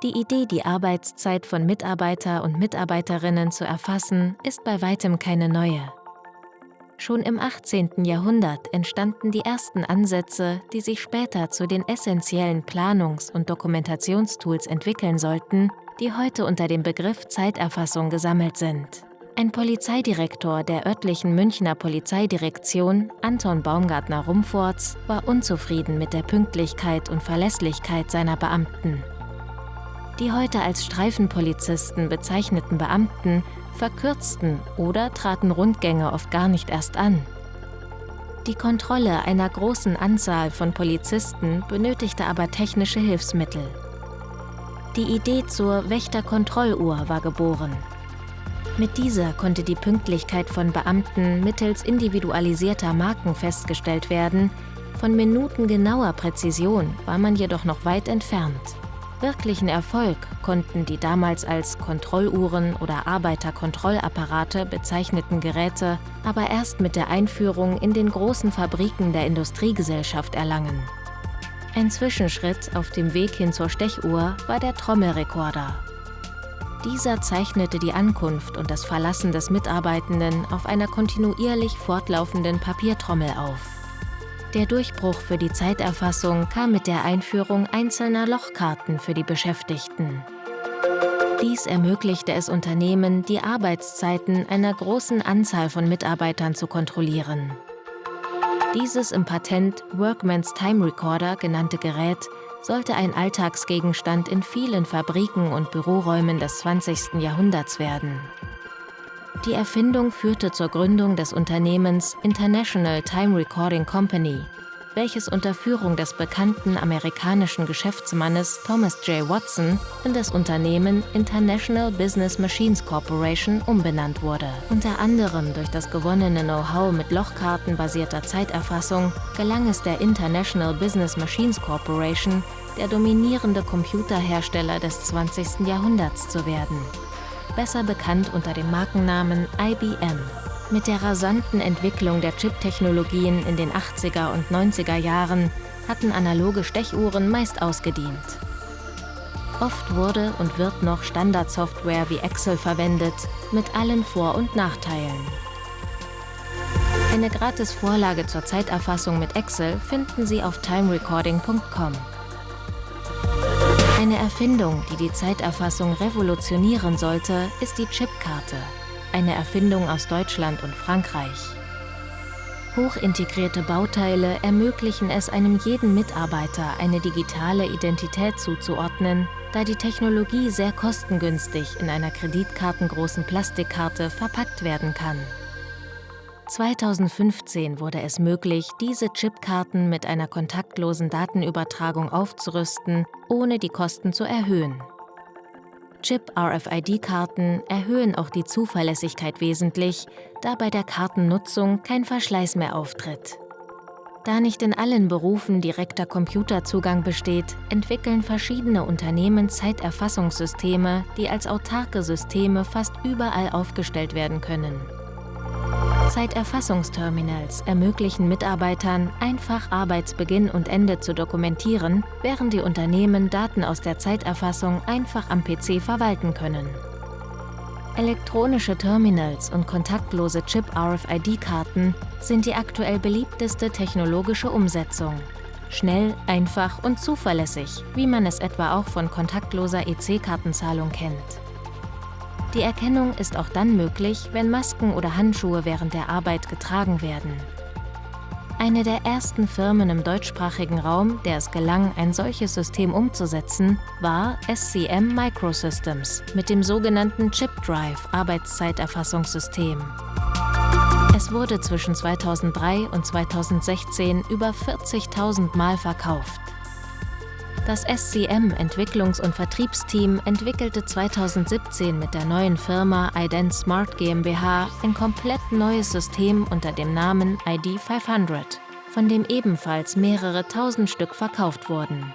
Die Idee, die Arbeitszeit von Mitarbeiter und Mitarbeiterinnen zu erfassen, ist bei weitem keine neue. Schon im 18. Jahrhundert entstanden die ersten Ansätze, die sich später zu den essentiellen Planungs- und Dokumentationstools entwickeln sollten, die heute unter dem Begriff Zeiterfassung gesammelt sind. Ein Polizeidirektor der örtlichen Münchner Polizeidirektion, Anton Baumgartner-Rumfortz, war unzufrieden mit der Pünktlichkeit und Verlässlichkeit seiner Beamten. Die heute als Streifenpolizisten bezeichneten Beamten verkürzten oder traten Rundgänge oft gar nicht erst an. Die Kontrolle einer großen Anzahl von Polizisten benötigte aber technische Hilfsmittel. Die Idee zur Wächterkontrolluhr war geboren. Mit dieser konnte die Pünktlichkeit von Beamten mittels individualisierter Marken festgestellt werden. Von minutengenauer Präzision war man jedoch noch weit entfernt. Wirklichen Erfolg konnten die damals als Kontrolluhren oder Arbeiterkontrollapparate bezeichneten Geräte aber erst mit der Einführung in den großen Fabriken der Industriegesellschaft erlangen. Ein Zwischenschritt auf dem Weg hin zur Stechuhr war der Trommelrekorder. Dieser zeichnete die Ankunft und das Verlassen des Mitarbeitenden auf einer kontinuierlich fortlaufenden Papiertrommel auf. Der Durchbruch für die Zeiterfassung kam mit der Einführung einzelner Lochkarten für die Beschäftigten. Dies ermöglichte es Unternehmen, die Arbeitszeiten einer großen Anzahl von Mitarbeitern zu kontrollieren. Dieses im Patent Workman's Time Recorder genannte Gerät sollte ein Alltagsgegenstand in vielen Fabriken und Büroräumen des 20. Jahrhunderts werden. Die Erfindung führte zur Gründung des Unternehmens International Time Recording Company, welches unter Führung des bekannten amerikanischen Geschäftsmannes Thomas J. Watson in das Unternehmen International Business Machines Corporation umbenannt wurde. Unter anderem durch das gewonnene Know-how mit lochkartenbasierter Zeiterfassung gelang es der International Business Machines Corporation, der dominierende Computerhersteller des 20. Jahrhunderts zu werden. Besser bekannt unter dem Markennamen IBM. Mit der rasanten Entwicklung der Chip-Technologien in den 80er und 90er Jahren hatten analoge Stechuhren meist ausgedient. Oft wurde und wird noch Standardsoftware wie Excel verwendet, mit allen Vor- und Nachteilen. Eine Gratis-Vorlage zur Zeiterfassung mit Excel finden Sie auf timerecording.com. Eine Erfindung, die die Zeiterfassung revolutionieren sollte, ist die Chipkarte, eine Erfindung aus Deutschland und Frankreich. Hochintegrierte Bauteile ermöglichen es einem jeden Mitarbeiter, eine digitale Identität zuzuordnen, da die Technologie sehr kostengünstig in einer kreditkartengroßen Plastikkarte verpackt werden kann. 2015 wurde es möglich, diese Chipkarten mit einer kontaktlosen Datenübertragung aufzurüsten, ohne die Kosten zu erhöhen. Chip-RFID-Karten erhöhen auch die Zuverlässigkeit wesentlich, da bei der Kartennutzung kein Verschleiß mehr auftritt. Da nicht in allen Berufen direkter Computerzugang besteht, entwickeln verschiedene Unternehmen Zeiterfassungssysteme, die als autarke Systeme fast überall aufgestellt werden können. Zeiterfassungsterminals ermöglichen Mitarbeitern, einfach Arbeitsbeginn und Ende zu dokumentieren, während die Unternehmen Daten aus der Zeiterfassung einfach am PC verwalten können. Elektronische Terminals und kontaktlose Chip-RFID-Karten sind die aktuell beliebteste technologische Umsetzung. Schnell, einfach und zuverlässig, wie man es etwa auch von kontaktloser EC-Kartenzahlung kennt. Die Erkennung ist auch dann möglich, wenn Masken oder Handschuhe während der Arbeit getragen werden. Eine der ersten Firmen im deutschsprachigen Raum, der es gelang, ein solches System umzusetzen, war SCM Microsystems mit dem sogenannten ChipDrive Arbeitszeiterfassungssystem. Es wurde zwischen 2003 und 2016 über 40.000 Mal verkauft. Das SCM-Entwicklungs- und Vertriebsteam entwickelte 2017 mit der neuen Firma Ident Smart GmbH ein komplett neues System unter dem Namen ID 500, von dem ebenfalls mehrere tausend Stück verkauft wurden.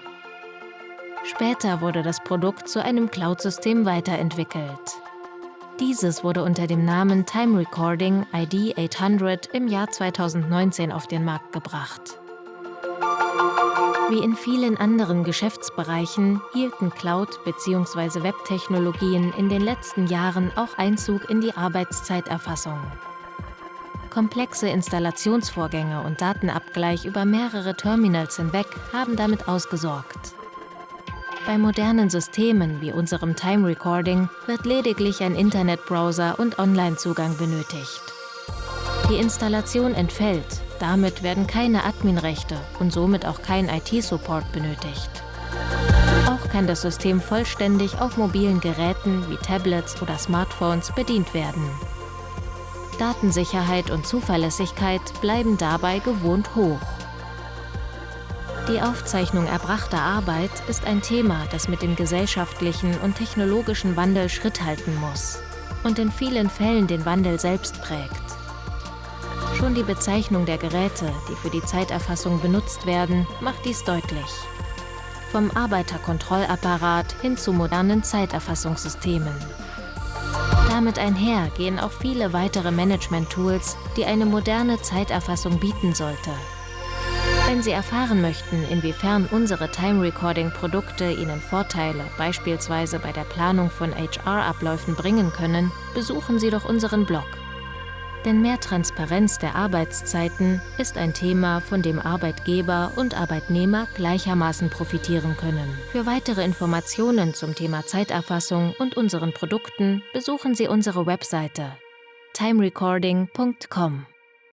Später wurde das Produkt zu einem Cloud-System weiterentwickelt. Dieses wurde unter dem Namen Time Recording ID 800 im Jahr 2019 auf den Markt gebracht. Wie in vielen anderen Geschäftsbereichen hielten Cloud- bzw. Webtechnologien in den letzten Jahren auch Einzug in die Arbeitszeiterfassung. Komplexe Installationsvorgänge und Datenabgleich über mehrere Terminals hinweg haben damit ausgesorgt. Bei modernen Systemen wie unserem Time Recording wird lediglich ein Internetbrowser und Online-Zugang benötigt. Die Installation entfällt, damit werden keine Adminrechte und somit auch kein IT-Support benötigt. Auch kann das System vollständig auf mobilen Geräten wie Tablets oder Smartphones bedient werden. Datensicherheit und Zuverlässigkeit bleiben dabei gewohnt hoch. Die Aufzeichnung erbrachter Arbeit ist ein Thema, das mit dem gesellschaftlichen und technologischen Wandel Schritt halten muss und in vielen Fällen den Wandel selbst prägt. Schon die Bezeichnung der Geräte, die für die Zeiterfassung benutzt werden, macht dies deutlich. Vom Arbeiterkontrollapparat hin zu modernen Zeiterfassungssystemen. Damit einher gehen auch viele weitere Management-Tools, die eine moderne Zeiterfassung bieten sollte. Wenn Sie erfahren möchten, inwiefern unsere Time-Recording-Produkte Ihnen Vorteile, beispielsweise bei der Planung von HR-Abläufen bringen können, besuchen Sie doch unseren Blog. Denn mehr Transparenz der Arbeitszeiten ist ein Thema, von dem Arbeitgeber und Arbeitnehmer gleichermaßen profitieren können. Für weitere Informationen zum Thema Zeiterfassung und unseren Produkten besuchen Sie unsere Webseite timerecording.com.